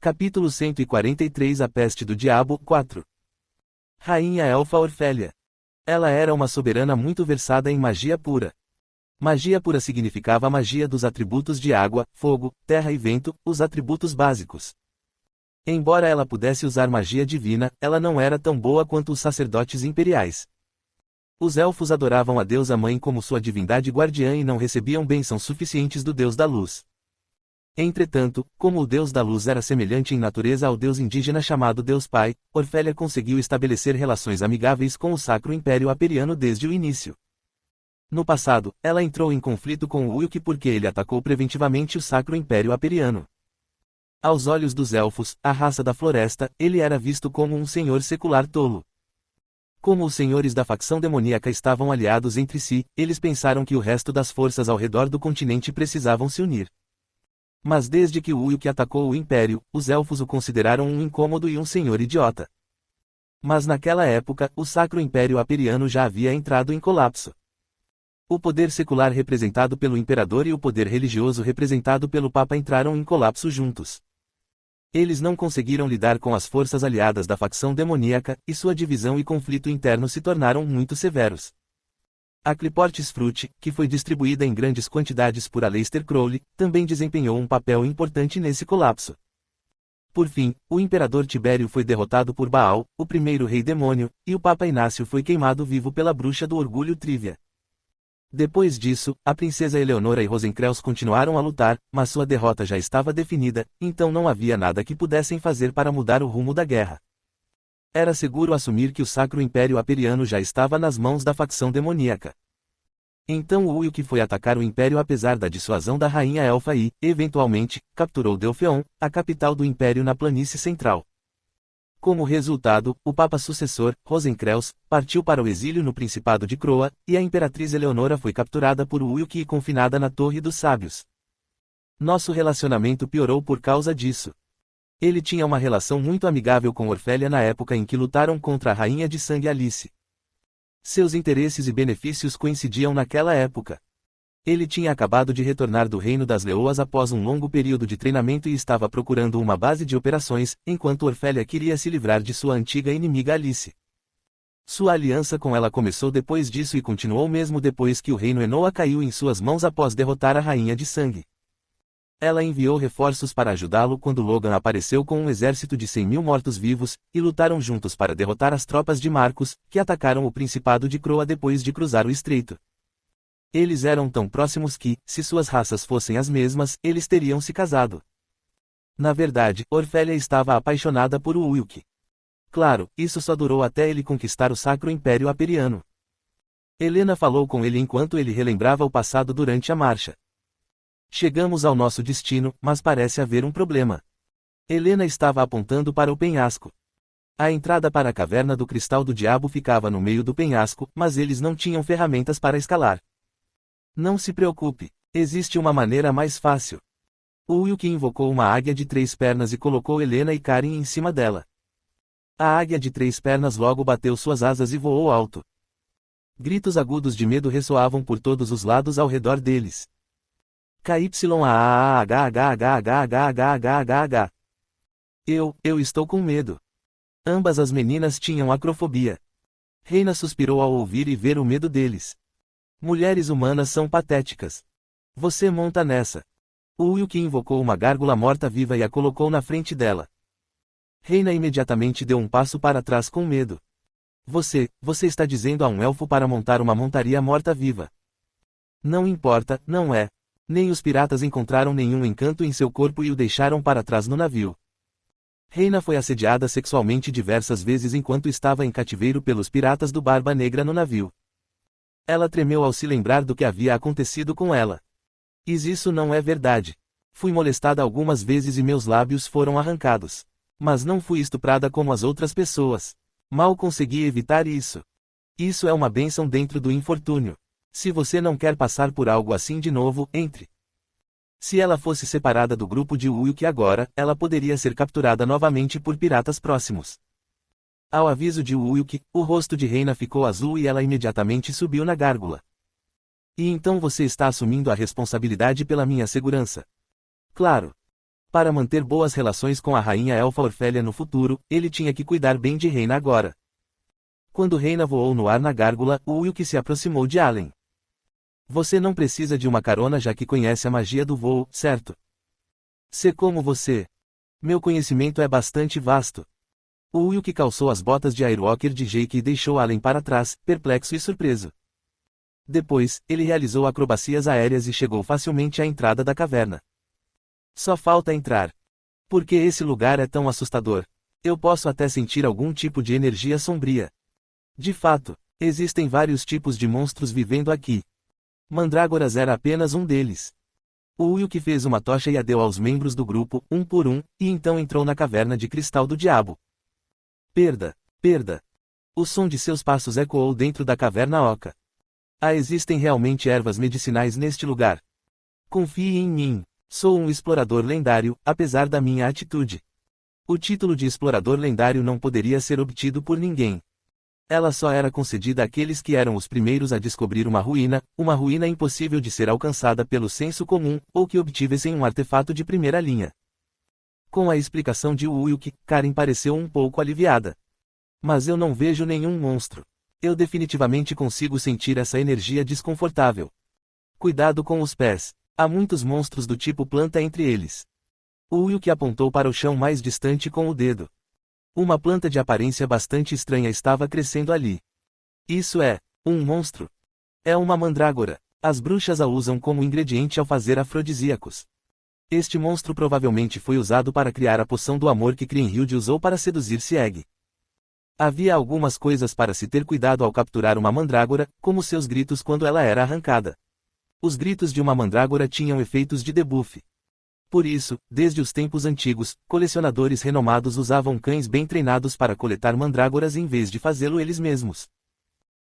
Capítulo 143 A Peste do Diabo 4 Rainha Elfa Orfélia. Ela era uma soberana muito versada em magia pura. Magia pura significava a magia dos atributos de água, fogo, terra e vento, os atributos básicos. Embora ela pudesse usar magia divina, ela não era tão boa quanto os sacerdotes imperiais. Os elfos adoravam a deusa mãe como sua divindade guardiã e não recebiam bênçãos suficientes do deus da luz. Entretanto, como o deus da luz era semelhante em natureza ao deus indígena chamado Deus Pai, Orfélia conseguiu estabelecer relações amigáveis com o Sacro Império Aperiano desde o início. No passado, ela entrou em conflito com Ulk porque ele atacou preventivamente o Sacro Império Aperiano. Aos olhos dos elfos, a raça da floresta, ele era visto como um senhor secular tolo. Como os senhores da facção demoníaca estavam aliados entre si, eles pensaram que o resto das forças ao redor do continente precisavam se unir. Mas desde que Ulk atacou o Império, os elfos o consideraram um incômodo e um senhor idiota. Mas naquela época, o Sacro Império Aperiano já havia entrado em colapso. O poder secular representado pelo imperador e o poder religioso representado pelo Papa entraram em colapso juntos. Eles não conseguiram lidar com as forças aliadas da facção demoníaca, e sua divisão e conflito interno se tornaram muito severos. A Cliportis Fruit, que foi distribuída em grandes quantidades por Aleister Crowley, também desempenhou um papel importante nesse colapso. Por fim, o imperador Tibério foi derrotado por Baal, o primeiro rei demônio, e o Papa Inácio foi queimado vivo pela bruxa do orgulho Trívia. Depois disso, a princesa Eleonora e Rosencrantz continuaram a lutar, mas sua derrota já estava definida, então não havia nada que pudessem fazer para mudar o rumo da guerra. Era seguro assumir que o Sacro Império Aperiano já estava nas mãos da facção demoníaca. Então Ulk foi atacar o Império apesar da dissuasão da Rainha Elfa e, eventualmente, capturou Delpheon, a capital do Império na planície central. Como resultado, o Papa sucessor, Rosencrantz, partiu para o exílio no Principado de Croa, e a Imperatriz Eleonora foi capturada por Ulk e confinada na Torre dos Sábios. Nosso relacionamento piorou por causa disso. Ele tinha uma relação muito amigável com Orfélia na época em que lutaram contra a Rainha de Sangue Alice. Seus interesses e benefícios coincidiam naquela época. Ele tinha acabado de retornar do Reino das Leoas após um longo período de treinamento e estava procurando uma base de operações, enquanto Orfélia queria se livrar de sua antiga inimiga Alice. Sua aliança com ela começou depois disso e continuou mesmo depois que o Reino Enoa caiu em suas mãos após derrotar a Rainha de Sangue. Ela enviou reforços para ajudá-lo quando Logan apareceu com um exército de 100.000 mortos-vivos, e lutaram juntos para derrotar as tropas de Marcos, que atacaram o Principado de Croa depois de cruzar o estreito. Eles eram tão próximos que, se suas raças fossem as mesmas, eles teriam se casado. Na verdade, Orfélia estava apaixonada por Ulk. Claro, isso só durou até ele conquistar o Sacro Império Aperiano. Helena falou com ele enquanto ele relembrava o passado durante a marcha. Chegamos ao nosso destino, mas parece haver um problema. Helena estava apontando para o penhasco. A entrada para a caverna do Cristal do Diabo ficava no meio do penhasco, mas eles não tinham ferramentas para escalar. Não se preocupe, existe uma maneira mais fácil. Ulk invocou uma águia de 3 pernas e colocou Helena e Karen em cima dela. A águia de 3 pernas logo bateu suas asas e voou alto. Gritos agudos de medo ressoavam por todos os lados ao redor deles. KYAAHHHHHHHH. Eu estou com medo. Ambas as meninas tinham acrofobia. Reina suspirou ao ouvir e ver o medo deles. Mulheres humanas são patéticas. Você monta nessa. Ulk invocou uma gárgula morta-viva e a colocou na frente dela. Reina imediatamente deu um passo para trás com medo. Você está dizendo a um elfo para montar uma montaria morta-viva. Não importa, não é? Nem os piratas encontraram nenhum encanto em seu corpo e o deixaram para trás no navio. Reina foi assediada sexualmente diversas vezes enquanto estava em cativeiro pelos piratas do Barba Negra no navio. Ela tremeu ao se lembrar do que havia acontecido com ela. Isso não é verdade. Fui molestada algumas vezes e meus lábios foram arrancados. Mas não fui estuprada como as outras pessoas. Mal consegui evitar isso. Isso é uma bênção dentro do infortúnio. Se você não quer passar por algo assim de novo, entre. Se ela fosse separada do grupo de Ulk agora, ela poderia ser capturada novamente por piratas próximos. Ao aviso de Ulk, o rosto de Reina ficou azul e ela imediatamente subiu na gárgula. E então você está assumindo a responsabilidade pela minha segurança. Claro. Para manter boas relações com a rainha elfa Orfélia no futuro, ele tinha que cuidar bem de Reina agora. Quando Reina voou no ar na gárgula, Ulk se aproximou de Allen. Você não precisa de uma carona já que conhece a magia do voo, certo? Sei como você. Meu conhecimento é bastante vasto. Ulk calçou as botas de Airwalker de Jake e deixou Allen para trás, perplexo e surpreso. Depois, ele realizou acrobacias aéreas e chegou facilmente à entrada da caverna. Só falta entrar. Por que esse lugar é tão assustador? Eu posso até sentir algum tipo de energia sombria. De fato, existem vários tipos de monstros vivendo aqui. Mandrágoras era apenas um deles. Ulk fez uma tocha e a deu aos membros do grupo, um por um, e então entrou na caverna de cristal do diabo. Perda, perda. O som de seus passos ecoou dentro da caverna oca. Existem realmente ervas medicinais neste lugar. Confie em mim. Sou um explorador lendário, apesar da minha atitude. O título de explorador lendário não poderia ser obtido por ninguém. Ela só era concedida àqueles que eram os primeiros a descobrir uma ruína impossível de ser alcançada pelo senso comum, ou que obtivessem um artefato de primeira linha. Com a explicação de Ulk, Karen pareceu um pouco aliviada. Mas eu não vejo nenhum monstro. Eu definitivamente consigo sentir essa energia desconfortável. Cuidado com os pés. Há muitos monstros do tipo planta entre eles. Ulk apontou para o chão mais distante com o dedo. Uma planta de aparência bastante estranha estava crescendo ali. Isso é um monstro. É uma mandrágora. As bruxas a usam como ingrediente ao fazer afrodisíacos. Este monstro provavelmente foi usado para criar a poção do amor que Kriemhild usou para seduzir Sieg. Havia algumas coisas para se ter cuidado ao capturar uma mandrágora, como seus gritos quando ela era arrancada. Os gritos de uma mandrágora tinham efeitos de debuff. Por isso, desde os tempos antigos, colecionadores renomados usavam cães bem treinados para coletar mandrágoras em vez de fazê-lo eles mesmos.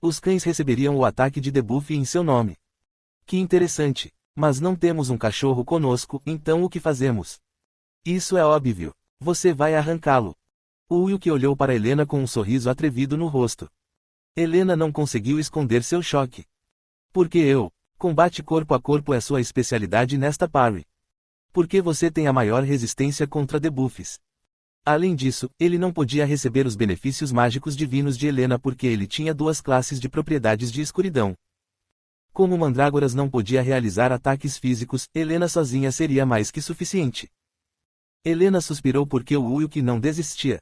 Os cães receberiam o ataque de debuff em seu nome. Que interessante. Mas não temos um cachorro conosco, então o que fazemos? Isso é óbvio. Você vai arrancá-lo. Ulk olhou para Helena com um sorriso atrevido no rosto. Helena não conseguiu esconder seu choque. Porque eu? Combate corpo a corpo é sua especialidade nesta parry. Porque você tem a maior resistência contra debuffs. Além disso, ele não podia receber os benefícios mágicos divinos de Helena porque ele tinha duas classes de propriedades de escuridão. Como mandrágoras não podia realizar ataques físicos, Helena sozinha seria mais que suficiente. Helena suspirou porque o Ulk não desistia.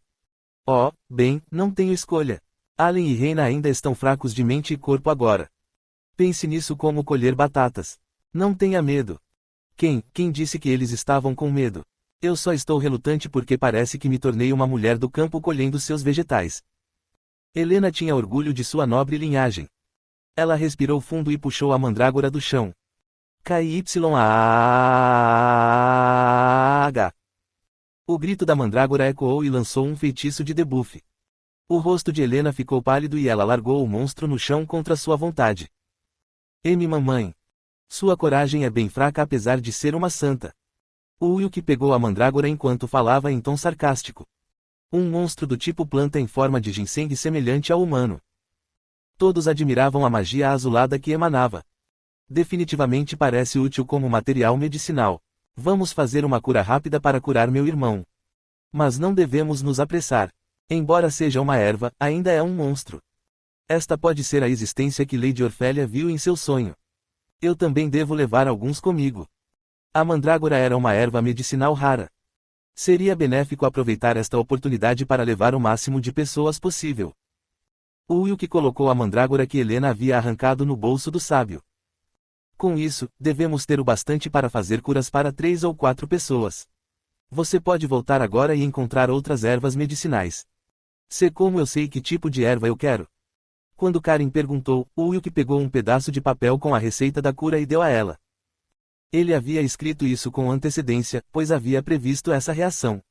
Oh, bem, não tenho escolha. Allen e Reina ainda estão fracos de mente e corpo agora. Pense nisso como colher batatas. Não tenha medo. Quem disse que eles estavam com medo? Eu só estou relutante porque parece que me tornei uma mulher do campo colhendo seus vegetais. Helena tinha orgulho de sua nobre linhagem. Ela respirou fundo e puxou a mandrágora do chão. KYAH. O grito da mandrágora ecoou e lançou um feitiço de debuff. O rosto de Helena ficou pálido e ela largou o monstro no chão contra sua vontade. Mamãe. Sua coragem é bem fraca apesar de ser uma santa. Ulk pegou a mandrágora enquanto falava em tom sarcástico. Um monstro do tipo planta em forma de ginseng semelhante ao humano. Todos admiravam a magia azulada que emanava. Definitivamente parece útil como material medicinal. Vamos fazer uma cura rápida para curar meu irmão. Mas não devemos nos apressar. Embora seja uma erva, ainda é um monstro. Esta pode ser a existência que Lady Orfélia viu em seu sonho. Eu também devo levar alguns comigo. A mandrágora era uma erva medicinal rara. Seria benéfico aproveitar esta oportunidade para levar o máximo de pessoas possível. Ulk colocou a mandrágora que Helena havia arrancado no bolso do sábio. Com isso, devemos ter o bastante para fazer curas para 3 ou 4 pessoas. Você pode voltar agora e encontrar outras ervas medicinais. Sei como eu sei que tipo de erva eu quero. Quando Karen perguntou, Ulk pegou um pedaço de papel com a receita da cura e deu a ela. Ele havia escrito isso com antecedência, pois havia previsto essa reação.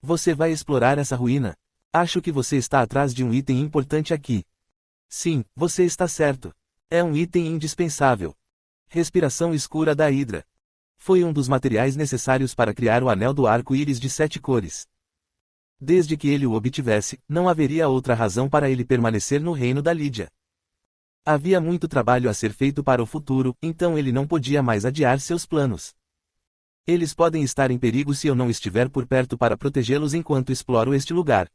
Você vai explorar essa ruína? Acho que você está atrás de um item importante aqui. Sim, você está certo. É um item indispensável. Respiração escura da Hidra. Foi um dos materiais necessários para criar o anel do arco-íris de 7 cores. Desde que ele o obtivesse, não haveria outra razão para ele permanecer no reino da Lídia. Havia muito trabalho a ser feito para o futuro, então ele não podia mais adiar seus planos. Eles podem estar em perigo se eu não estiver por perto para protegê-los enquanto exploro este lugar.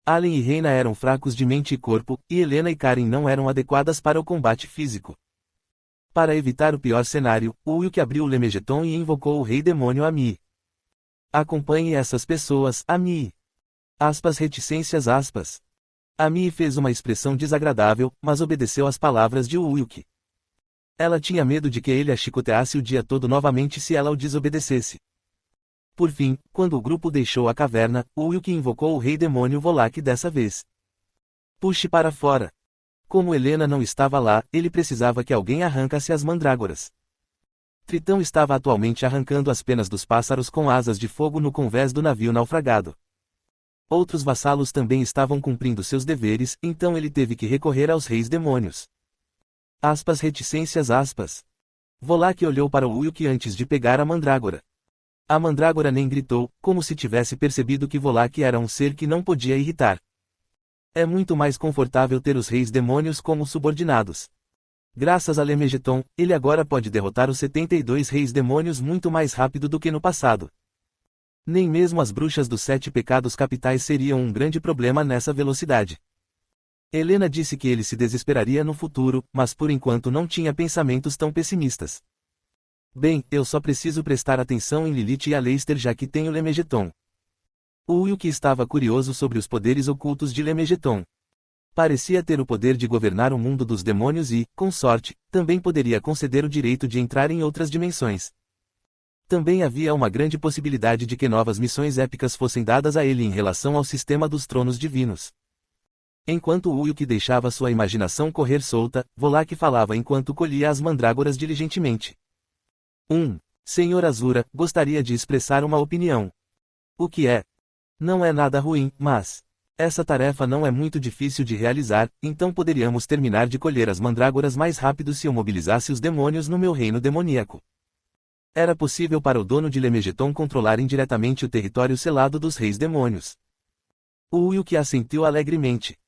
Allen e Reina eram fracos de mente e corpo, e Helena e Karen não eram adequadas para o combate físico. Para evitar o pior cenário, Ulk abriu o Lemegeton e invocou o Rei Demônio Ammi. Acompanhe essas pessoas, Ammi. Aspas reticências aspas. Ammi fez uma expressão desagradável, mas obedeceu às palavras de Ulk. Ela tinha medo de que ele a chicoteasse o dia todo novamente se ela o desobedecesse. Por fim, quando o grupo deixou a caverna, Ulk invocou o Rei Demônio Volak dessa vez. Puxe para fora. Como Helena não estava lá, ele precisava que alguém arrancasse as mandrágoras. Tritão estava atualmente arrancando as penas dos pássaros com asas de fogo no convés do navio naufragado. Outros vassalos também estavam cumprindo seus deveres, então ele teve que recorrer aos reis demônios. Aspas reticências aspas. Volak olhou para Ulk antes de pegar a mandrágora. A mandrágora nem gritou, como se tivesse percebido que Volak era um ser que não podia irritar. É muito mais confortável ter os reis demônios como subordinados. Graças a Lemegeton, ele agora pode derrotar os 72 reis demônios muito mais rápido do que no passado. Nem mesmo as bruxas dos 7 pecados capitais seriam um grande problema nessa velocidade. Helena disse que ele se desesperaria no futuro, mas por enquanto não tinha pensamentos tão pessimistas. Bem, eu só preciso prestar atenção em Lilith e Aleister já que tenho Lemegeton. Ulk estava curioso sobre os poderes ocultos de Lemegeton. Parecia ter o poder de governar o mundo dos demônios e, com sorte, também poderia conceder o direito de entrar em outras dimensões. Também havia uma grande possibilidade de que novas missões épicas fossem dadas a ele em relação ao sistema dos tronos divinos. Enquanto Ulk deixava sua imaginação correr solta, Volak falava enquanto colhia as mandrágoras diligentemente. Senhor Azura, gostaria de expressar uma opinião. O que é? Não é nada ruim, mas essa tarefa não é muito difícil de realizar, então poderíamos terminar de colher as mandrágoras mais rápido se eu mobilizasse os demônios no meu reino demoníaco. Era possível para o dono de Lemegeton controlar indiretamente o território selado dos reis demônios. Ulk assentiu alegremente.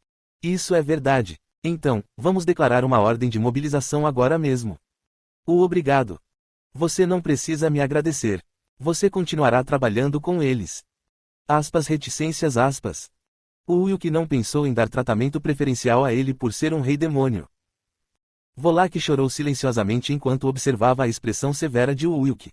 Isso é verdade. Então, vamos declarar uma ordem de mobilização agora mesmo. Obrigado. Você não precisa me agradecer. Você continuará trabalhando com eles. Aspas reticências aspas. Ulk não pensou em dar tratamento preferencial a ele por ser um rei demônio. Volak chorou silenciosamente enquanto observava a expressão severa de Ulk.